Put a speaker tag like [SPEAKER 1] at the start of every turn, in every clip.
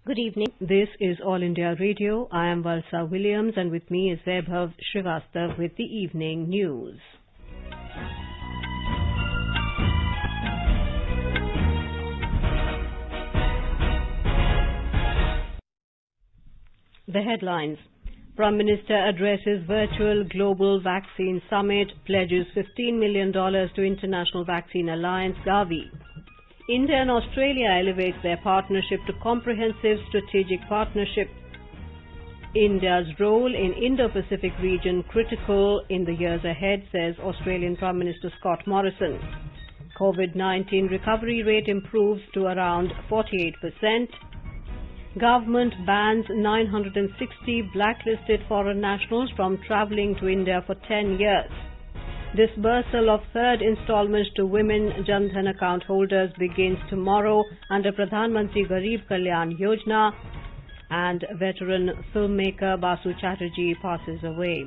[SPEAKER 1] Good evening. This is All India Radio. I am Valsa Williams, and with me is Vaibhav Srivastav with the evening news. The headlines. Prime Minister addresses virtual global vaccine summit, pledges $15 million to International Vaccine Alliance, Gavi. India and Australia elevates their partnership to comprehensive strategic partnership. India's role in Indo-Pacific region critical in the years ahead, says Australian Prime Minister Scott Morrison. COVID-19 recovery rate improves to around 48%. Government bans 960 blacklisted foreign nationals from travelling to India for 10 years. Disbursal of third installment to women Jan Dhan account holders begins tomorrow under Pradhan Mantri Garib Kalyan Yojana, and veteran filmmaker Basu Chatterjee passes away.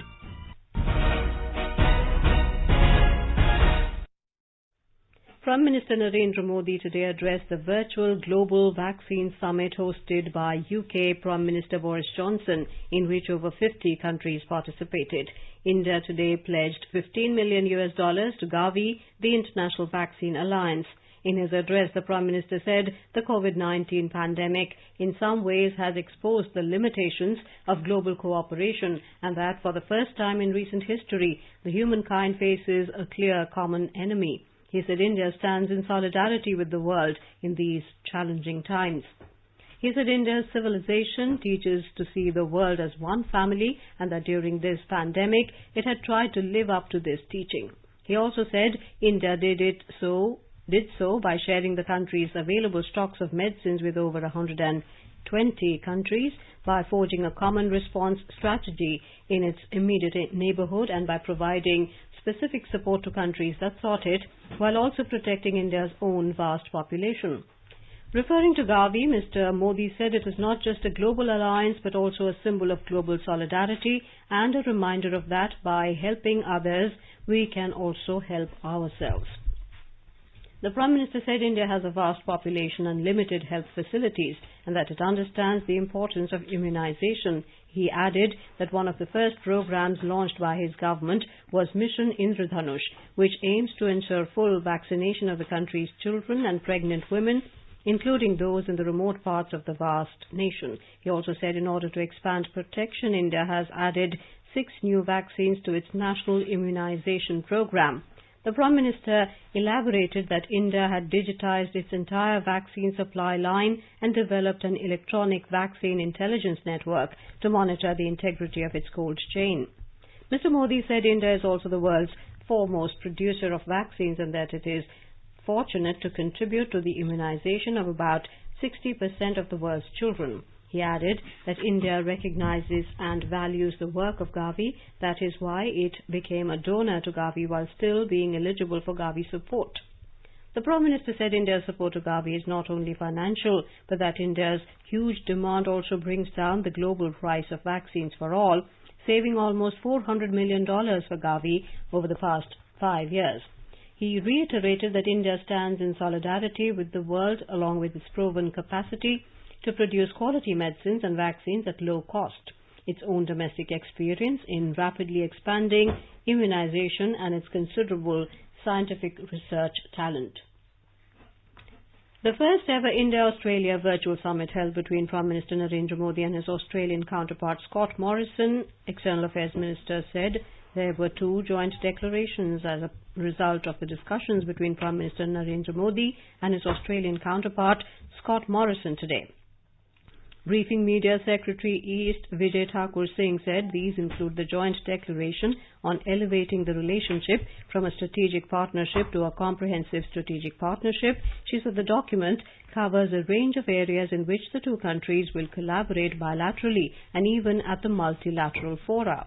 [SPEAKER 1] Prime Minister Narendra Modi today addressed the virtual global vaccine summit hosted by UK Prime Minister Boris Johnson, in which over 50 countries participated. India today pledged $15 million to Gavi, the International Vaccine Alliance. In his address, the Prime Minister said the COVID-19 pandemic in some ways has exposed the limitations of global cooperation, and that for the first time in recent history, the humankind faces a clear common enemy. He said India stands in solidarity with the world in these challenging times. He said India's civilization teaches to see the world as one family, and that during this pandemic it had tried to live up to this teaching. He also said India did so by sharing the country's available stocks of medicines with over 120 countries, by forging a common response strategy in its immediate neighbourhood, and by providing specific support to countries that sought it, while also protecting India's own vast population. Referring to Gavi, Mr. Modi said it is not just a global alliance but also a symbol of global solidarity and a reminder of that by helping others, we can also help ourselves. The Prime Minister said India has a vast population and limited health facilities, and that it understands the importance of immunization. He added that one of the first programs launched by his government was Mission Indradhanush, which aims to ensure full vaccination of the country's children and pregnant women, including those in the remote parts of the vast nation. He also said in order to expand protection, India has added 6 new vaccines to its national immunization program. The Prime Minister elaborated that India had digitized its entire vaccine supply line and developed an electronic vaccine intelligence network to monitor the integrity of its cold chain. Mr. Modi said India is also the world's foremost producer of vaccines, and that it is fortunate to contribute to the immunization of about 60% of the world's children. He added that India recognizes and values the work of Gavi. That is why it became a donor to Gavi while still being eligible for Gavi support. The Prime Minister said India's support to Gavi is not only financial, but that India's huge demand also brings down the global price of vaccines for all, saving almost $400 million for Gavi over the past 5 years. He reiterated that India stands in solidarity with the world along with its proven capacity to produce quality medicines and vaccines at low cost, its own domestic experience in rapidly expanding immunization, and its considerable scientific research talent. The first ever India-Australia virtual summit held between Prime Minister Narendra Modi and his Australian counterpart Scott Morrison, External Affairs Minister, said there were 2 joint declarations as a result of the discussions between Prime Minister Narendra Modi and his Australian counterpart Scott Morrison today. Briefing Media Secretary East Vijay Thakur Singh said these include the joint declaration on elevating the relationship from a strategic partnership to a comprehensive strategic partnership. She said the document covers a range of areas in which the 2 countries will collaborate bilaterally and even at the multilateral fora.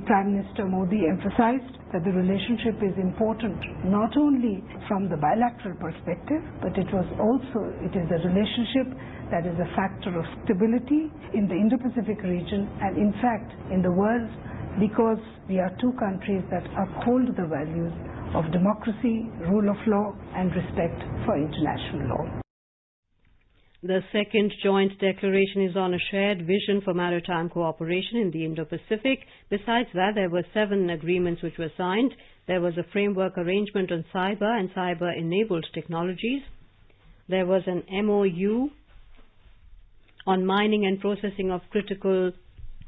[SPEAKER 2] Prime Minister Modi emphasized that the relationship is important not only from the bilateral perspective, but it is a relationship that is a factor of stability in the Indo-Pacific region and in fact in the world, because we are 2 countries that uphold the values of democracy, rule of law and respect for international law.
[SPEAKER 1] The second joint declaration is on a shared vision for maritime cooperation in the Indo-Pacific. Besides that, there were 7 agreements which were signed. There was a framework arrangement on cyber and cyber-enabled technologies. There was an MOU on mining and processing of critical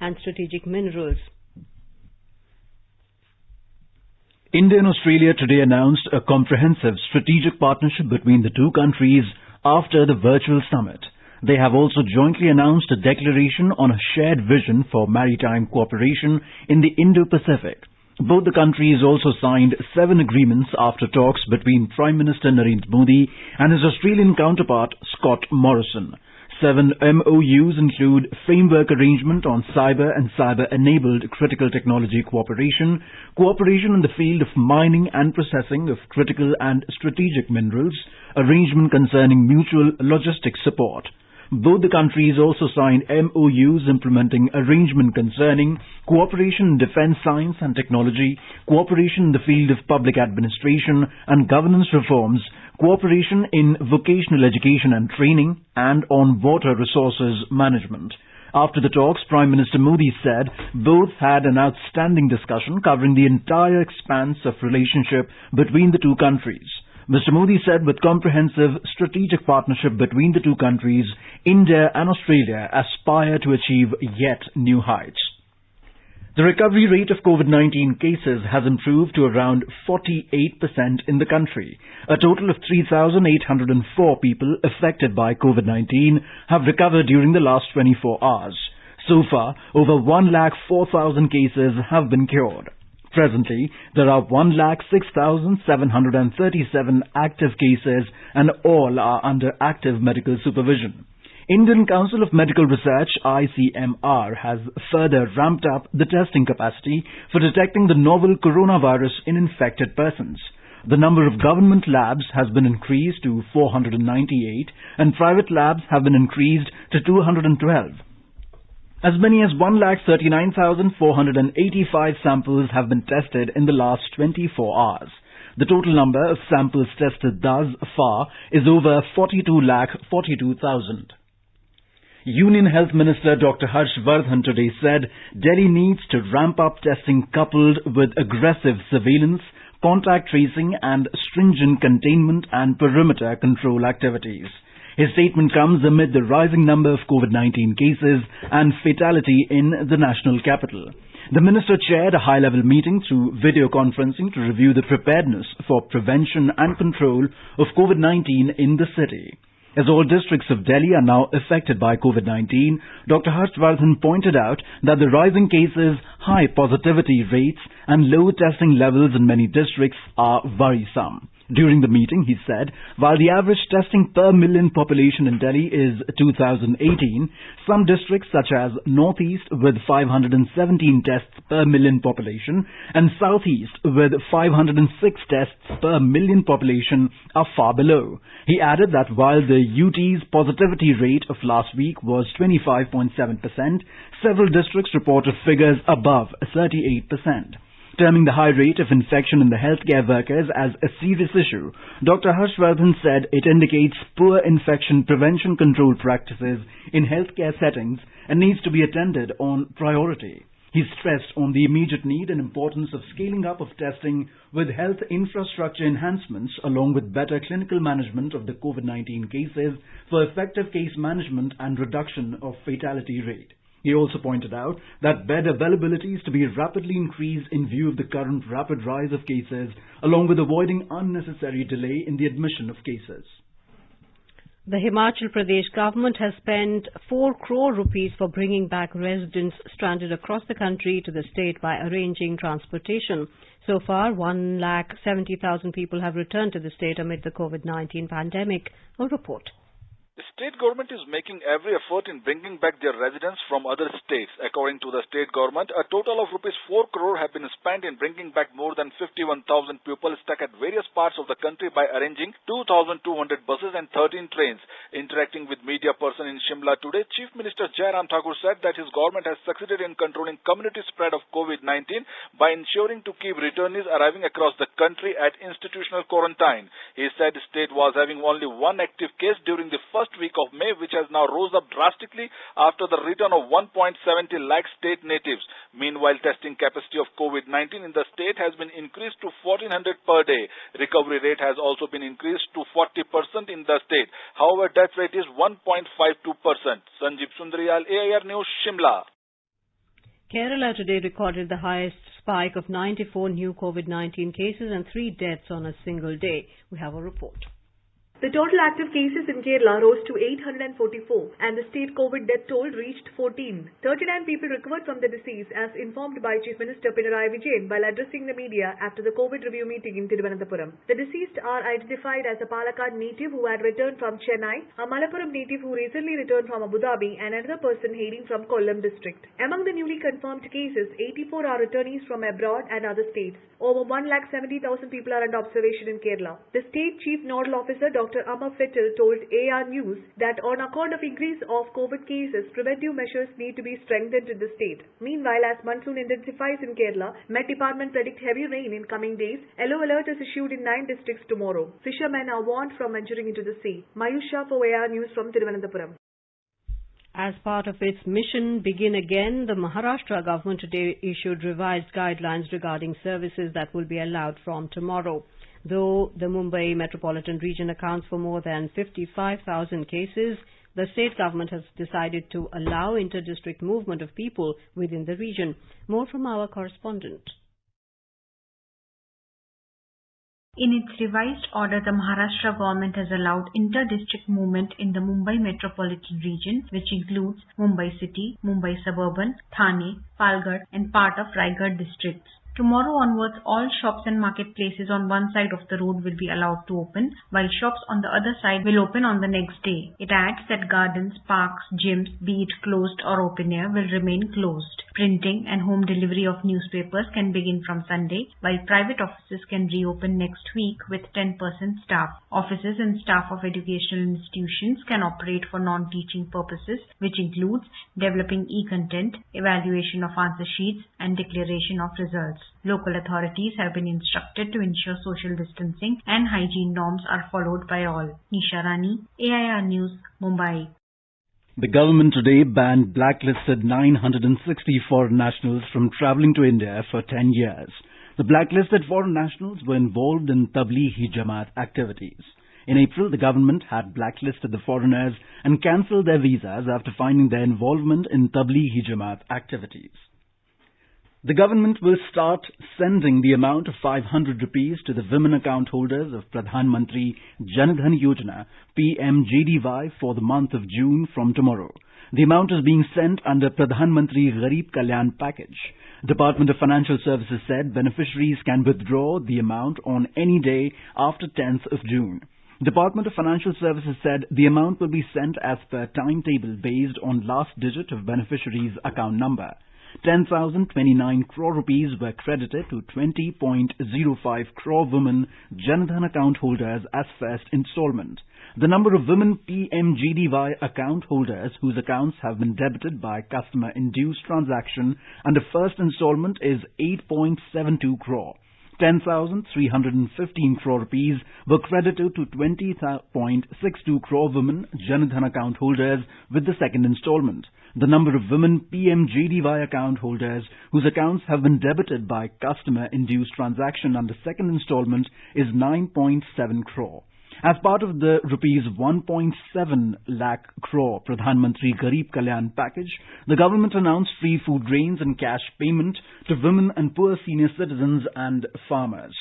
[SPEAKER 1] and strategic minerals.
[SPEAKER 3] India and Australia today announced a comprehensive strategic partnership between the two countries after the virtual summit. They have also jointly announced a declaration on a shared vision for maritime cooperation in the Indo-Pacific. Both the countries also signed 7 agreements after talks between Prime Minister Narendra Modi and his Australian counterpart Scott Morrison. 7 MOUs include framework arrangement on cyber and cyber-enabled critical technology cooperation, cooperation in the field of mining and processing of critical and strategic minerals, arrangement concerning mutual logistics support. Both the countries also signed MOUs implementing arrangement concerning cooperation in defense science and technology, cooperation in the field of public administration and governance reforms, cooperation in vocational education and training, and on water resources management. After the talks, Prime Minister Modi said both had an outstanding discussion covering the entire expanse of relationship between the two countries. Mr. Modi said with comprehensive strategic partnership between the two countries, India and Australia aspire to achieve yet new heights. The recovery rate of COVID-19 cases has improved to around 48% in the country. A total of 3,804 people affected by COVID-19 have recovered during the last 24 hours. So far, over 104,000 cases have been cured. Presently, there are 106,737 active cases and all are under active medical supervision. Indian Council of Medical Research ICMR has further ramped up the testing capacity for detecting the novel coronavirus in infected persons. The number of government labs has been increased to 498 and private labs have been increased to 212. As many as 139,485 samples have been tested in the last 24 hours. The total number of samples tested thus far is over 42,42,000. Union Health Minister Dr. Harsh Vardhan today said Delhi needs to ramp up testing coupled with aggressive surveillance, contact tracing and stringent containment and perimeter control activities. His statement comes amid the rising number of COVID-19 cases and fatality in the national capital. The minister chaired a high-level meeting through video conferencing to review the preparedness for prevention and control of COVID-19 in the city. As all districts of Delhi are now affected by COVID-19, Dr. Harsh Vardhan pointed out that the rising cases, high positivity rates and low testing levels in many districts are worrisome. During the meeting, he said, while the average testing per million population in Delhi is 2018, some districts such as Northeast with 517 tests per million population and Southeast with 506 tests per million population are far below. He added that while the UT's positivity rate of last week was 25.7%, several districts reported figures above 38%. Terming the high rate of infection in the healthcare workers as a serious issue, Dr. Harsh Vardhan said it indicates poor infection prevention control practices in healthcare settings and needs to be attended on priority. He stressed on the immediate need and importance of scaling up of testing with health infrastructure enhancements along with better clinical management of the COVID-19 cases for effective case management and reduction of fatality rate. He also pointed out that bed availability is to be rapidly increased in view of the current rapid rise of cases, along with avoiding unnecessary delay in the admission of cases.
[SPEAKER 1] The Himachal Pradesh government has spent 4 crore rupees for bringing back residents stranded across the country to the state by arranging transportation. So far, 170,000 people have returned to the state amid the COVID-19 pandemic. A report.
[SPEAKER 4] The state government is making every effort in bringing back their residents from other states. According to the state government, a total of rupees 4 crore have been spent in bringing back more than 51,000 people stuck at various parts of the country by arranging 2,200 buses and 13 trains. Interacting with media person in Shimla today, Chief Minister Jairam Thakur said that his government has succeeded in controlling community spread of COVID-19 by ensuring to keep returnees arriving across the country at institutional quarantine. He said the state was having only one active case during the first first week of May, which has now rose up drastically after the return of 1.70 lakh state natives. Meanwhile, testing capacity of COVID-19 in the state has been increased to 1,400 per day. Recovery rate has also been increased to 40% in the state. However, death rate is 1.52%. Sanjeev Sundariyal, AIR News, Shimla.
[SPEAKER 1] Kerala today recorded the highest spike of 94 new COVID-19 cases and 3 deaths on a single day. We have a report.
[SPEAKER 5] The total active cases in Kerala rose to 844 and the state COVID death toll reached 14. 39 people recovered from the disease as informed by Chief Minister Pinarayi Vijayan while addressing the media after the COVID review meeting in Thiruvananthapuram. The deceased are identified as a Palakkad native who had returned from Chennai, a Malappuram native who recently returned from Abu Dhabi and another person hailing from Kollam district. Among the newly confirmed cases, 84 are returnees from abroad and other states. Over 1,70,000 people are under observation in Kerala. The State Chief Nodal Officer Dr. Amar Fettel told AR News that on account of increase of COVID cases, preventive measures need to be strengthened in the state. Meanwhile, as monsoon intensifies in Kerala, Met Department predict heavy rain in coming days. Yellow alert is issued in 9 districts tomorrow. Fishermen are warned from venturing into the sea. Mayusha for AR News from Thiruvananthapuram.
[SPEAKER 1] As part of its mission Begin Again, the Maharashtra government today issued revised guidelines regarding services that will be allowed from tomorrow. Though the Mumbai metropolitan region accounts for more than 55,000 cases, the state government has decided to allow inter-district movement of people within the region. More from our correspondent.
[SPEAKER 6] In its revised order, the Maharashtra government has allowed inter-district movement in the Mumbai metropolitan region, which includes Mumbai city, Mumbai suburban, Thane, Palghar and part of Raigad districts. Tomorrow onwards, all shops and marketplaces on one side of the road will be allowed to open, while shops on the other side will open on the next day. It adds that gardens, parks, gyms, be it closed or open air, will remain closed. Printing and home delivery of newspapers can begin from Sunday, while private offices can reopen next week with 10% staff. Offices and staff of educational institutions can operate for non-teaching purposes, which includes developing e-content, evaluation of answer sheets, and declaration of results. Local authorities have been instructed to ensure social distancing and hygiene norms are followed by all. Nisha Rani, AIR News, Mumbai.
[SPEAKER 3] The government today banned blacklisted 960 foreign nationals from travelling to India for 10 years. The blacklisted foreign nationals were involved in Tablighi Jamaat activities. In April, the government had blacklisted the foreigners and cancelled their visas after finding their involvement in Tablighi Jamaat activities. The government will start sending the amount of 500 rupees to the women account holders of Pradhan Mantri Jan Dhan Yojana PMJDY for the month of June from tomorrow. The amount is being sent under Pradhan Mantri Garib Kalyan package. Department of Financial Services said beneficiaries can withdraw the amount on any day after 10th of June. Department of Financial Services said the amount will be sent as per timetable based on last digit of beneficiary's account number. 10,029 crore rupees were credited to 20.05 crore women Jan Dhan account holders as first installment. The number of women PMJDY account holders whose accounts have been debited by customer-induced transaction under first installment is 8.72 crore. 10,315 crore rupees were credited to 20.62 crore women Jan Dhan account holders with the second installment. The number of women PMJDY account holders whose accounts have been debited by customer-induced transaction under second installment is 9.7 crore. As part of the rupees 1.7 lakh crore Pradhan Mantri Garib Kalyan package, the government announced free food grains and cash payment to women and poor senior citizens and farmers.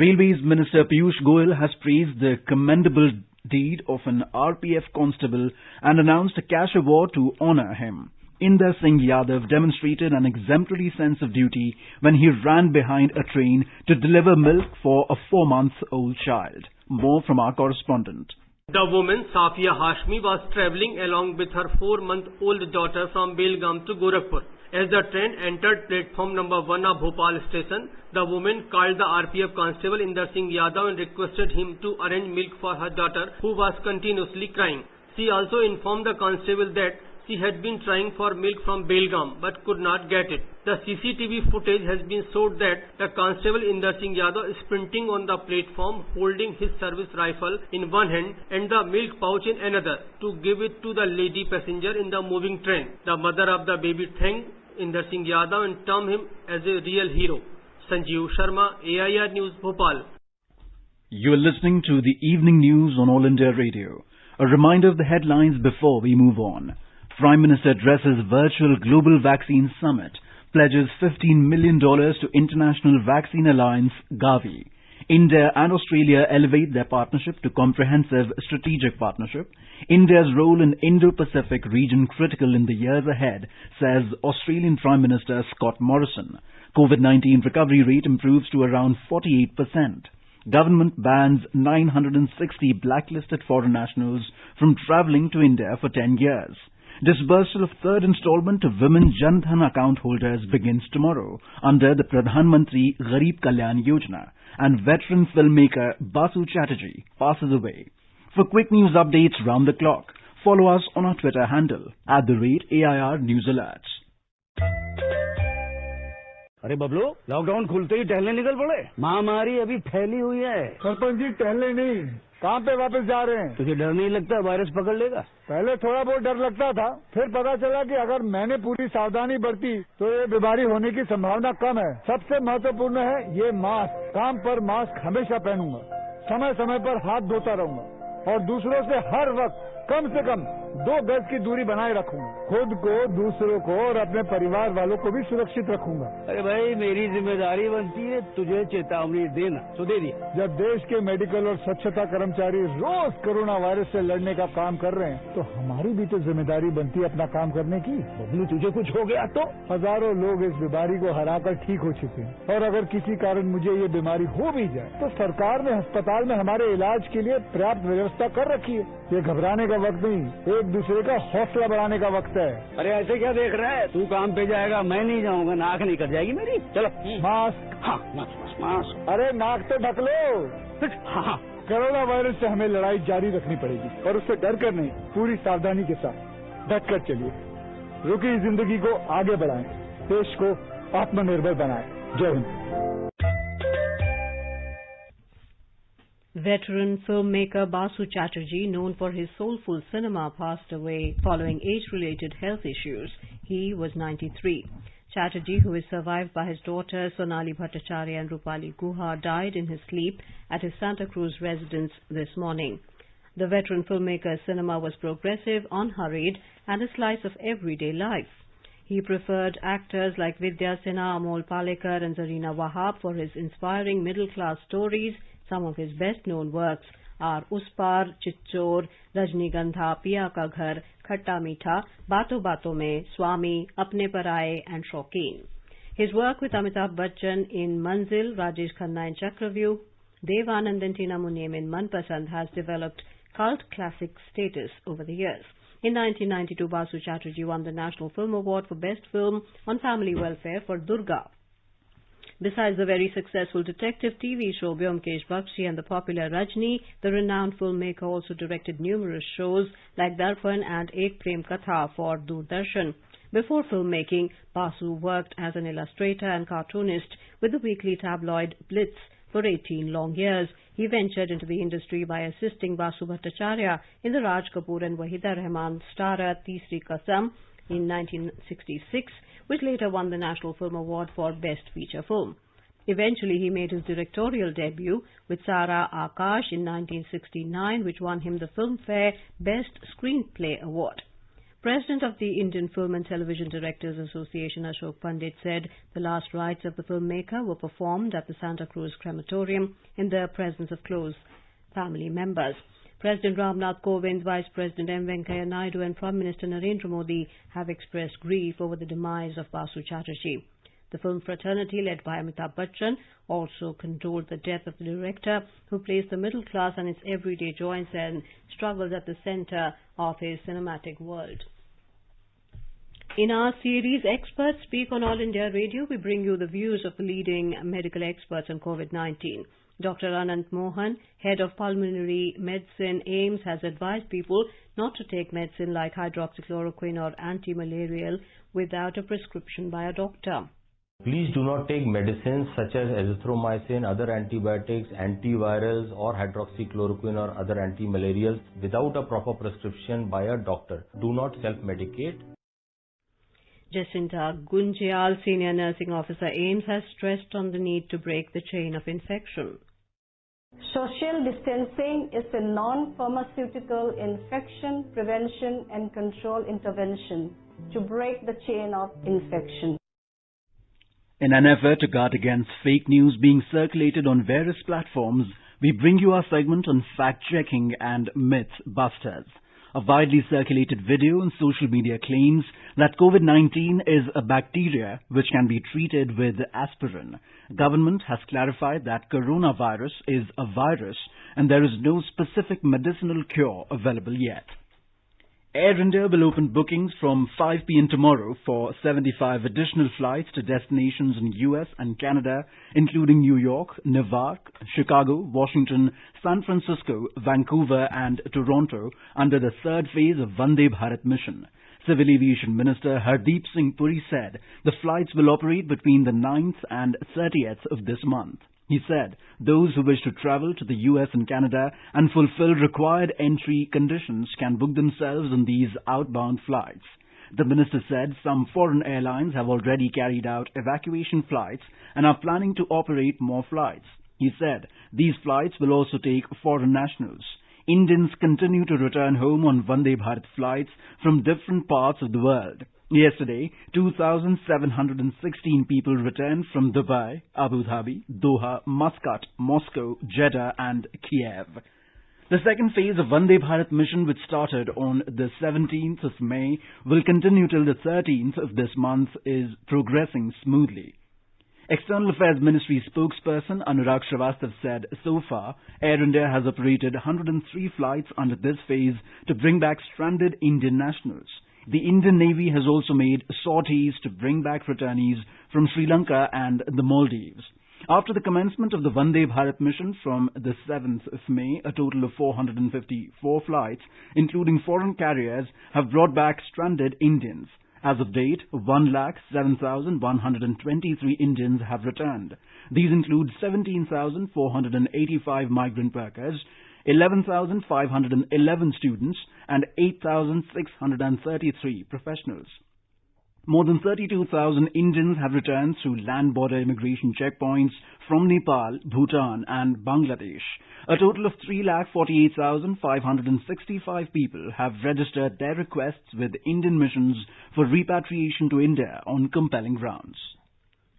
[SPEAKER 3] Railways Minister Piyush Goyal has praised the commendable deed of an RPF constable and announced a cash award to honour him. Inder Singh Yadav demonstrated an exemplary sense of duty when he ran behind a train to deliver milk for a 4-month-old child. More from our correspondent.
[SPEAKER 7] The woman Safia Hashmi was travelling along with her 4-month-old daughter from Belgaum to Gorakhpur. As the train entered platform number 1 of Bhopal station, the woman called the RPF constable Inder Singh Yadav and requested him to arrange milk for her daughter, who was continuously crying. She also informed the constable that she had been trying for milk from Belgaum but could not get it. The CCTV footage has been showed that the constable Inder Singh Yadav is sprinting on the platform holding his service rifle in one hand and the milk pouch in another to give it to the lady passenger in the moving train. The mother of the baby thanked Inder Singh Yadav and termed him as a real hero. Sanjeev Sharma, AIR News, Bhopal.
[SPEAKER 3] You are listening to the evening news on All India Radio. A reminder of the headlines before we move on. Prime Minister addresses virtual Global Vaccine Summit, pledges $15 million to International Vaccine Alliance, Gavi. India and Australia elevate their partnership to comprehensive strategic partnership. India's role in Indo-Pacific region critical in the years ahead, says Australian Prime Minister Scott Morrison. COVID-19 recovery rate improves to around 48%. Government bans 960 blacklisted foreign nationals from travelling to India for 10 years. Disbursal of third installment to women Jan Dhan account holders begins tomorrow under the Pradhan Mantri Garib Kalyan Yojana. And veteran filmmaker Basu Chatterjee passes away. For quick news updates round the clock, follow us on our Twitter handle @AIR News Alerts.
[SPEAKER 8] अरे Bablu, lockdown खुलते ही टहलने निकल पड़े। महामारी अभी फैली हुई है।
[SPEAKER 9] सरपंच जी, टहलने नहीं, कहाँ पे वापस जा रहे हैं?
[SPEAKER 8] तुझे डर नहीं लगता वायरस पकड़ लेगा?
[SPEAKER 9] पहले थोड़ा बहुत डर लगता था, फिर पता चला कि अगर मैंने पूरी सावधानी बरती तो ये बीमारी होने की संभावना कम है। सबसे महत्वपूर्ण है ये मास्क। काम पर मास्क हमेशा पहनूंगा, समय समय पर हाथ धोता रहूंगा और दूसरों से हर वक्त कम से कम 2 गज की दूरी बनाए रखूंगा। खुद को, दूसरों को और अपने परिवार वालों को भी सुरक्षित रखूंगा।
[SPEAKER 8] अरे भाई, मेरी जिम्मेदारी बनती है तुझे चेतावनी देना, तो दे दिया।
[SPEAKER 9] जब देश के मेडिकल और स्वच्छता कर्मचारी रोज कोरोना वायरस से लड़ने का काम कर रहे हैं, तो हमारी भी तो जिम्मेदारी बनती है अपना काम करने की।
[SPEAKER 8] बबलू, तुझे कुछ हो गया तो?
[SPEAKER 9] हजारों लोग इस बीमारी को हराकर ठीक हो चुके हैं और अगर किसी कारण मुझे ये बीमारी हो भी जाए तो सरकार ने अस्पताल में हमारे इलाज के लिए पर्याप्त व्यवस्था कर रखी है। ये घबराने का वक्त नहीं, एक दूसरे का हौसला बढ़ाने का वक्त है।
[SPEAKER 8] अरे ऐसे क्या देख रहा है? तू काम पे जाएगा, मैं नहीं जाऊंगा, नाक निकल जाएगी मेरी। चलो
[SPEAKER 9] मास्क।
[SPEAKER 8] हाँ, मास्क।
[SPEAKER 9] अरे नाक तो ढक लो।
[SPEAKER 8] हाँ।
[SPEAKER 9] कोरोना वायरस से हमें लड़ाई जारी रखनी पड़ेगी और उससे डर कर नहीं, पूरी सावधानी के साथ डट कर चलिए। रुकी जिंदगी को आगे बढ़ाएं, देश को आत्मनिर्भर बनाएं। जय Hind.
[SPEAKER 1] Veteran filmmaker Basu Chatterjee, known for his soulful cinema, passed away following age-related health issues. He was 93. Chatterjee, who is survived by his daughters Sonali Bhattacharya and Rupali Guha, died in his sleep at his Santa Cruz residence this morning. The veteran filmmaker's cinema was progressive, unhurried, and a slice of everyday life. He preferred actors like Vidya Sinha, Amol Palekar and Zarina Wahab for his inspiring middle-class stories. Some of his best-known works are Us Par, Chitchor, Rajnigandha, Piya Ka Ghar, Khatta Meetha, Baaton Baaton Mein, Swami, Apne Par Aaye and Shauqeen. His work with Amitabh Bachchan in Manzil, Rajesh Khanna in Chakravyuh, Dev Anand and Tina Muneem in Manpasand has developed cult classic status over the years. In 1992, Basu Chatterjee won the National Film Award for Best Film on Family Welfare for Durga. Besides the very successful detective TV show Byomkesh Bakshi and the popular Rajni, the renowned filmmaker also directed numerous shows like Darpan and Ek Prem Katha for Doordarshan. Before filmmaking, Basu worked as an illustrator and cartoonist with the weekly tabloid Blitz for 18 long years. He ventured into the industry by assisting Basu Bhattacharya in the Raj Kapoor and Wahida Rahman starrer Teesri Kasam in 1966, which later won the National Film Award for Best Feature Film. Eventually, he made his directorial debut with Sara Akash in 1969, which won him the Filmfare Best Screenplay Award. President of the Indian Film and Television Directors Association, Ashok Pandit, said the last rites of the filmmaker were performed at the Santa Cruz Crematorium in the presence of close family members. President Ramnath Kovind, Vice President M. Venkaiah Naidu and Prime Minister Narendra Modi have expressed grief over the demise of Basu Chatterjee. The film fraternity, led by Amitabh Bachchan, also condoled the death of the director, who placed the middle class and its everyday joys and struggles at the center of his cinematic world. In our series, Experts Speak on All India Radio, we bring you the views of the leading medical experts on COVID-19. Dr. Anant Mohan, Head of Pulmonary Medicine, AIIMS, has advised people not to take medicine like hydroxychloroquine or anti-malarial without a prescription by a doctor.
[SPEAKER 10] Please do not take medicines such as azithromycin, other antibiotics, antivirals or hydroxychloroquine or other antimalarials without a proper prescription by a doctor. Do not self-medicate.
[SPEAKER 1] Jacinta Gunjal, Senior Nursing Officer, AIIMS, has stressed on the need to break the chain of infection.
[SPEAKER 11] Social distancing is a non-pharmaceutical infection prevention and control intervention to break the chain of infection.
[SPEAKER 3] In an effort to guard against fake news being circulated on various platforms, we bring you our segment on fact-checking and myth-busters. A widely circulated video on social media claims that COVID-19 is a bacteria which can be treated with aspirin. Government has clarified that coronavirus is a virus and there is no specific medicinal cure available yet. Air India will open bookings from 5 p.m. tomorrow for 75 additional flights to destinations in US and Canada, including New York, Newark, Chicago, Washington, San Francisco, Vancouver and Toronto under the third phase of Vande Bharat mission. Civil Aviation Minister Hardeep Singh Puri said the flights will operate between the 9th and 30th of this month. He said those who wish to travel to the US and Canada and fulfill required entry conditions can book themselves on these outbound flights. The minister said some foreign airlines have already carried out evacuation flights and are planning to operate more flights. He said these flights will also take foreign nationals. Indians continue to return home on Vande Bharat flights from different parts of the world. Yesterday, 2,716 people returned from Dubai, Abu Dhabi, Doha, Muscat, Moscow, Jeddah and Kiev. The second phase of Vande Bharat mission, which started on the 17th of May, will continue till the 13th of this month, is progressing smoothly. External Affairs Ministry spokesperson Anurag Shrivastava said so far, Air India has operated 103 flights under this phase to bring back stranded Indian nationals. The Indian Navy has also made sorties to bring back returnees from Sri Lanka and the Maldives. After the commencement of the Vande Bharat mission from the 7th of May, a total of 454 flights, including foreign carriers, have brought back stranded Indians. As of date, 1,07,123 Indians have returned. These include 17,485 migrant workers, 11,511 students and 8,633 professionals. More than 32,000 Indians have returned through land border immigration checkpoints from Nepal, Bhutan and Bangladesh. A total of 3,48,565 people have registered their requests with Indian missions for repatriation to India on compelling grounds.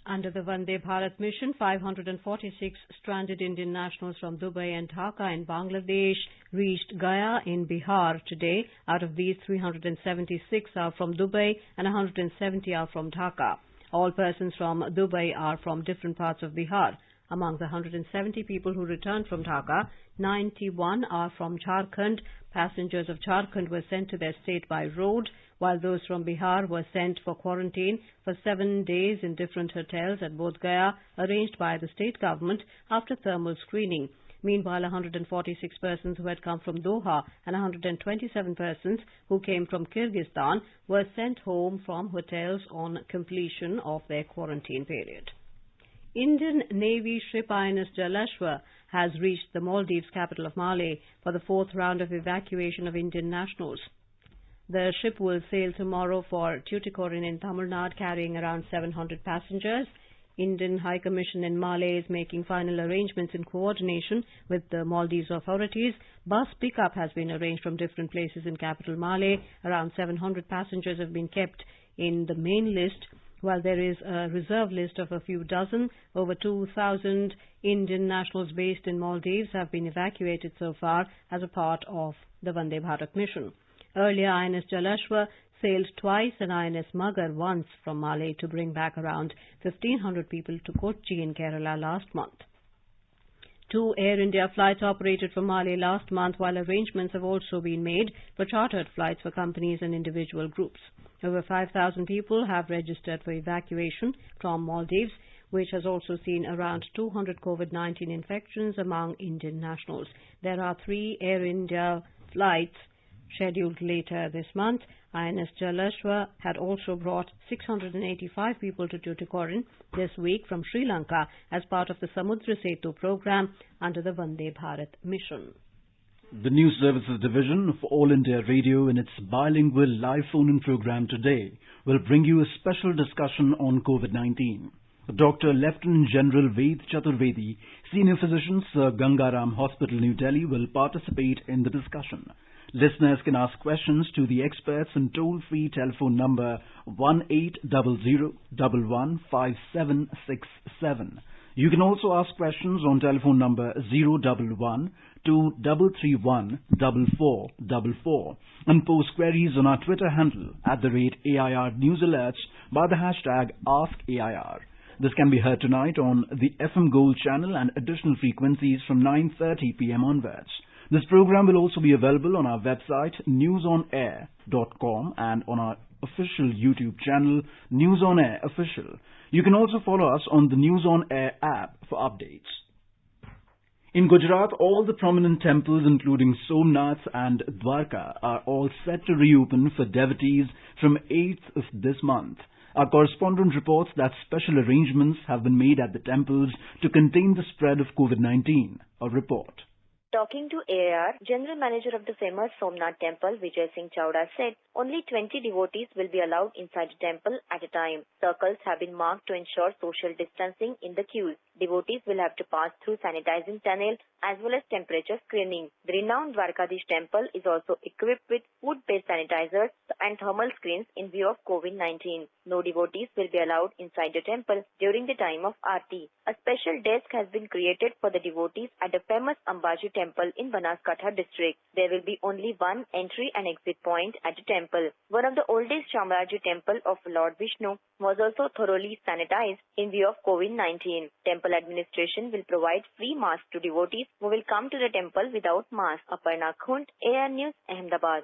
[SPEAKER 1] Under the Vande Bharat mission, 546 stranded Indian nationals from Dubai and Dhaka in Bangladesh reached Gaya in Bihar today. Out of these, 376 are from Dubai and 170 are from Dhaka. All persons from Dubai are from different parts of Bihar. Among the 170 people who returned from Dhaka, 91 are from Jharkhand. Passengers of Jharkhand were sent to their state by road, while those from Bihar were sent for quarantine for 7 days in different hotels at Bodh Gaya, arranged by the state government after thermal screening. Meanwhile, 146 persons who had come from Doha and 127 persons who came from Kyrgyzstan were sent home from hotels on completion of their quarantine period. Indian Navy ship INS Jalashwa has reached the Maldives capital of Male for the 4th round of evacuation of Indian nationals. The ship will sail tomorrow for Tuticorin in Tamil Nadu, carrying around 700 passengers. Indian High Commission in Male is making final arrangements in coordination with the Maldives authorities. Bus pickup has been arranged from different places in capital Male. Around 700 passengers have been kept in the main list, while there is a reserve list of a few dozen. Over 2,000 Indian nationals based in Maldives have been evacuated so far as a part of the Vande Bharat mission. Earlier, INS Jalashwa sailed twice and INS Magar once from Male to bring back around 1,500 people to Kochi in Kerala last month. 2 Air India flights operated from Male last month, while arrangements have also been made for chartered flights for companies and individual groups. Over 5,000 people have registered for evacuation from Maldives, which has also seen around 200 COVID-19 infections among Indian nationals. There are 3 Air India flights Scheduled later this month, INS Jalashwa had also brought 685 people to Tuticorin this week from Sri Lanka as part of the Samudra Setu program under the Vande Bharat mission.
[SPEAKER 3] The News Services Division of All India Radio in its bilingual live phone-in program today will bring you a special discussion on COVID-19. Dr. Lieutenant General Ved Chaturvedi, Senior Physician, Sir Gangaram Hospital, New Delhi, will participate in the discussion. Listeners can ask questions to the experts on toll-free telephone number 1800-115767. You can also ask questions on telephone number 011-2331-4444 and post queries on our Twitter handle @AIR News Alerts by the hashtag AskAIR. This can be heard tonight on the FM Gold channel and additional frequencies from 9:30 p.m. onwards. This program will also be available on our website newsonair.com and on our official YouTube channel News on Air Official. You can also follow us on the News on Air app for updates. In Gujarat, all the prominent temples including Somnath and Dwarka are all set to reopen for devotees from 8th of this month. Our correspondent reports that special arrangements have been made at the temples to contain the spread of COVID-19. A report.
[SPEAKER 12] Talking to AIR, General Manager of the famous Somnath Temple, Vijay Singh Chawda, said only 20 devotees will be allowed inside the temple at a time. Circles have been marked to ensure social distancing in the queues. Devotees will have to pass through sanitizing tunnel as well as temperature screening. The renowned Dwarkadish temple is also equipped with wood-based sanitizers and thermal screens in view of COVID-19. No devotees will be allowed inside the temple during the time of Aarti. A special desk has been created for the devotees at the famous Ambaji temple in Banaskantha district. There will be only one entry and exit point at the temple. One of the oldest Shamraji temple of Lord Vishnu was also thoroughly sanitized in view of COVID-19. Temple administration will provide free masks to devotees who will come to the temple without mask. Aparna Khund, AIR News, Ahmedabad.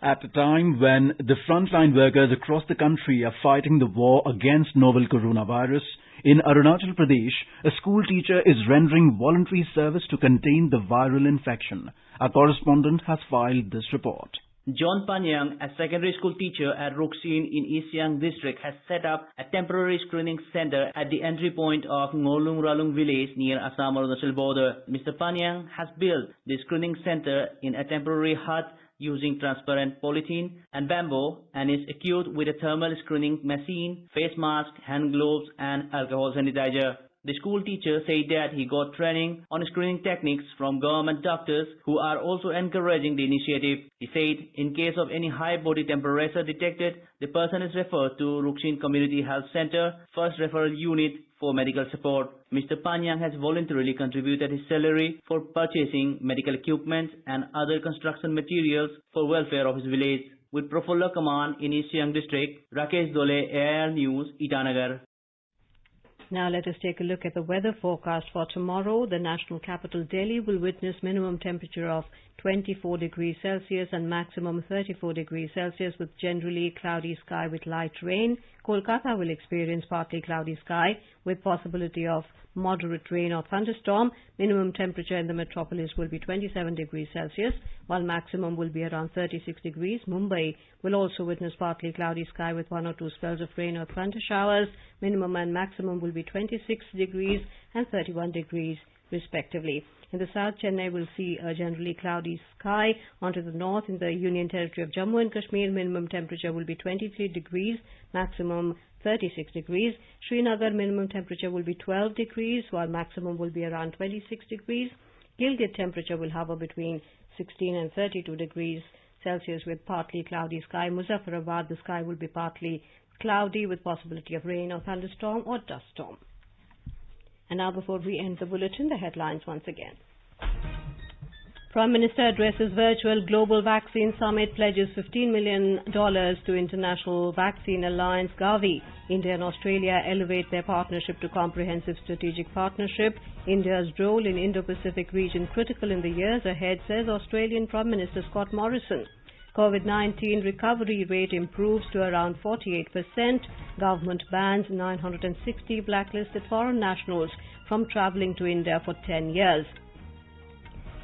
[SPEAKER 3] At a time when the frontline workers across the country are fighting the war against novel coronavirus, in Arunachal Pradesh, a school teacher is rendering voluntary service to contain the viral infection. Our correspondent has filed this report.
[SPEAKER 13] John Panyang, a secondary school teacher at Ruksin in East Siang district, has set up a temporary screening center at the entry point of Ngolung Ralung village near Assam-Arunachal border. Mr. Panyang has built the screening center in a temporary hut using transparent polythene and bamboo and is equipped with a thermal screening machine, face mask, hand gloves and alcohol sanitizer. The school teacher said that he got training on screening techniques from government doctors who are also encouraging the initiative. He said in case of any high body temperature detected, the person is referred to Ruksin Community Health Center, first referral unit for medical support. Mr. Panyang has voluntarily contributed his salary for purchasing medical equipment and other construction materials for welfare of his village. With Profulla Kaman in East Siang district, Rakesh Dole, AIR News, Itanagar.
[SPEAKER 1] Now let us take a look at the weather forecast for tomorrow. The national capital Delhi will witness minimum temperature of 24 degrees Celsius and maximum 34 degrees Celsius with generally cloudy sky with light rain. Kolkata will experience partly cloudy sky with possibility of moderate rain or thunderstorm. Minimum temperature in the metropolis will be 27 degrees Celsius, while maximum will be around 36 degrees. Mumbai will also witness partly cloudy sky with 1 or 2 spells of rain or thunder showers. Minimum and maximum will be 26 degrees and 31 degrees respectively. In the south, Chennai will see a generally cloudy sky. Onto the north, in the Union Territory of Jammu and Kashmir, minimum temperature will be 23 degrees, maximum 36 degrees. Srinagar, minimum temperature will be 12 degrees, while maximum will be around 26 degrees. Gilgit temperature will hover between 16 and 32 degrees Celsius with partly cloudy sky. Muzaffarabad, the sky will be partly cloudy with possibility of rain or thunderstorm or dust storm. And now, before we end the bulletin, the headlines once again. Prime Minister addresses virtual global vaccine summit, pledges $15 million to International Vaccine Alliance Gavi. India and Australia elevate their partnership to comprehensive strategic partnership. India's role in Indo-Pacific region critical in the years ahead, says Australian Prime Minister Scott Morrison. COVID-19 recovery rate improves to around 48%. Government bans 960 blacklisted foreign nationals from travelling to India for 10 years.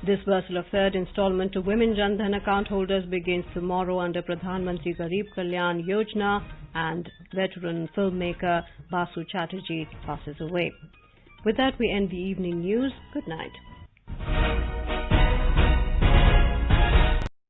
[SPEAKER 1] Disbursal of third installment to women Jan Dhan account holders begins tomorrow under Pradhan Mantri Garib Kalyan Yojana, and veteran filmmaker Basu Chatterjee passes away. With that, we end the evening news. Good night.